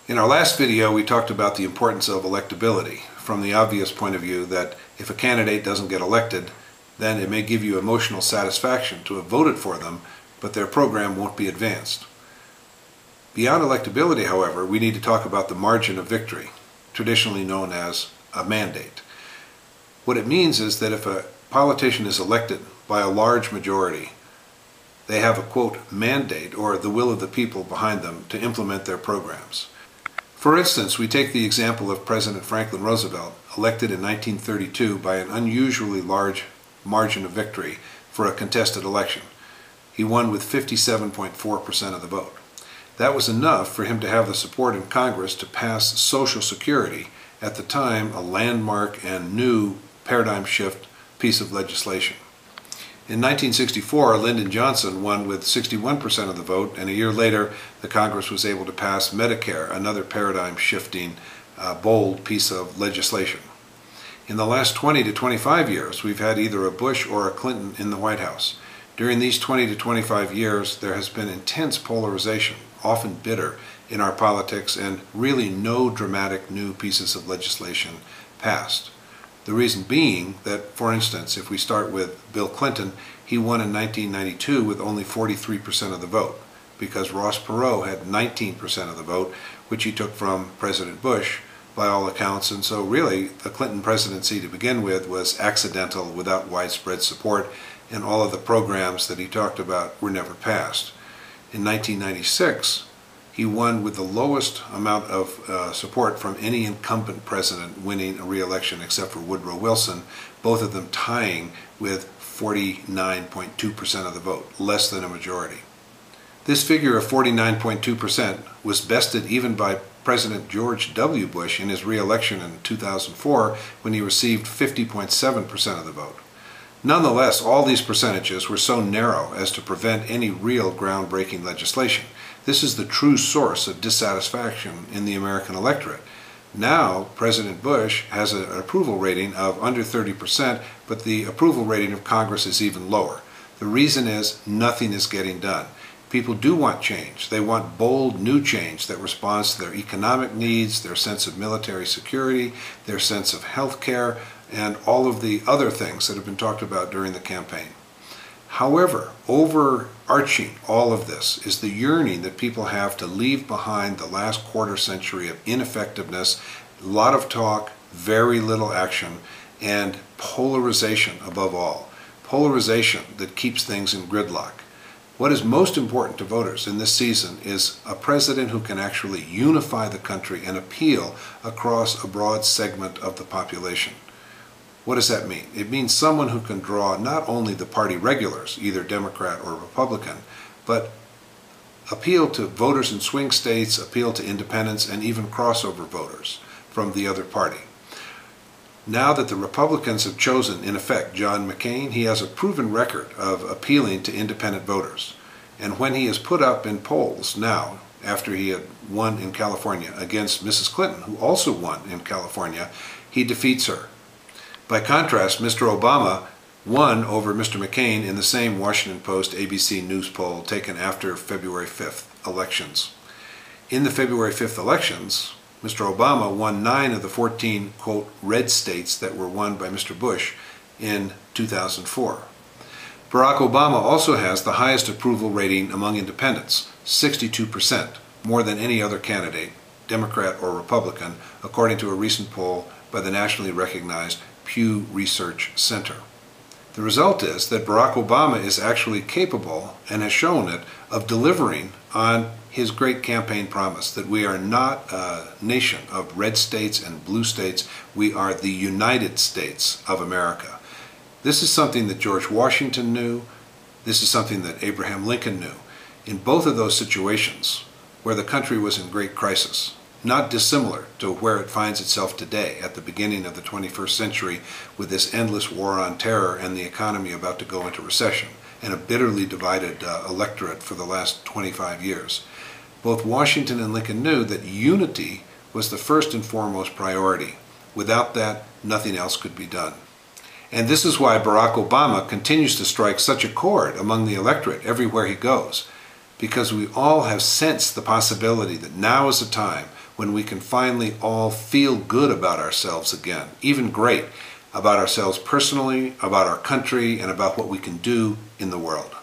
In our last video, we talked about the importance of electability from the obvious point of view that if a candidate doesn't get elected, then it may give you emotional satisfaction to have voted for them, but their program won't be advanced. Beyond electability, however, we need to talk about the margin of victory, traditionally known as a mandate. What it means is that if a politician is elected by a large majority, they have a, quote, mandate, or the will of the people behind them to implement their programs. For instance, we take the example of President Franklin Roosevelt, elected in 1932 by an unusually large margin of victory for a contested election. He won with 57.4% of the vote. That was enough for him to have the support in Congress to pass Social Security, at the time a landmark and new paradigm shift piece of legislation. In 1964, Lyndon Johnson won with 61% of the vote, and a year later the Congress was able to pass Medicare, another paradigm-shifting, bold piece of legislation. In the last 20 to 25 years, we've had either a Bush or a Clinton in the White House. During these 20 to 25 years, there has been intense polarization, often bitter, in our politics, and really no dramatic new pieces of legislation passed. The reason being that, for instance, if we start with Bill Clinton, he won in 1992 with only 43% of the vote, because Ross Perot had 19% of the vote, which he took from President Bush, by all accounts, and so really the Clinton presidency to begin with was accidental, without widespread support, and all of the programs that he talked about were never passed. In 1996, he won with the lowest amount of support from any incumbent president winning a re-election except for Woodrow Wilson, both of them tying with 49.2% of the vote, less than a majority. This figure of 49.2% was bested even by President George W. Bush in his re-election in 2004 when he received 50.7% of the vote. Nonetheless, all these percentages were so narrow as to prevent any real groundbreaking legislation. This is the true source of dissatisfaction in the American electorate. Now, President Bush has an approval rating of under 30%, but the approval rating of Congress is even lower. The reason is nothing is getting done. People do want change. They want bold, new change that responds to their economic needs, their sense of military security, their sense of health care, and all of the other things that have been talked about during the campaign. However, overarching all of this is the yearning that people have to leave behind the last quarter century of ineffectiveness, a lot of talk, very little action, and polarization above all. Polarization that keeps things in gridlock. What is most important to voters in this season is a president who can actually unify the country and appeal across a broad segment of the population. What does that mean? It means someone who can draw not only the party regulars, either Democrat or Republican, but appeal to voters in swing states, appeal to independents, and even crossover voters from the other party. Now that the Republicans have chosen, in effect, John McCain, he has a proven record of appealing to independent voters. And when he is put up in polls now, after he had won in California against Mrs. Clinton, who also won in California, he defeats her. By contrast, Mr. Obama won over Mr. McCain in the same Washington Post ABC News poll taken after February 5th elections. In the February 5th elections, Mr. Obama won 9 of the 14, quote, red states that were won by Mr. Bush in 2004. Barack Obama also has the highest approval rating among independents, 62%, more than any other candidate, Democrat or Republican, according to a recent poll by the nationally recognized Pew Research Center. The result is that Barack Obama is actually capable, and has shown it, of delivering on his great campaign promise that we are not a nation of red states and blue states, we are the United States of America. This is something that George Washington knew, this is something that Abraham Lincoln knew. In both of those situations, where the country was in great crisis, not dissimilar to where it finds itself today at the beginning of the 21st century with this endless war on terror and the economy about to go into recession and a bitterly divided electorate for the last 25 years. Both Washington and Lincoln knew that unity was the first and foremost priority. Without that, nothing else could be done. And this is why Barack Obama continues to strike such a chord among the electorate everywhere he goes, because we all have sensed the possibility that now is a time when we can finally all feel good about ourselves again, even great, about ourselves personally, about our country, and about what we can do in the world.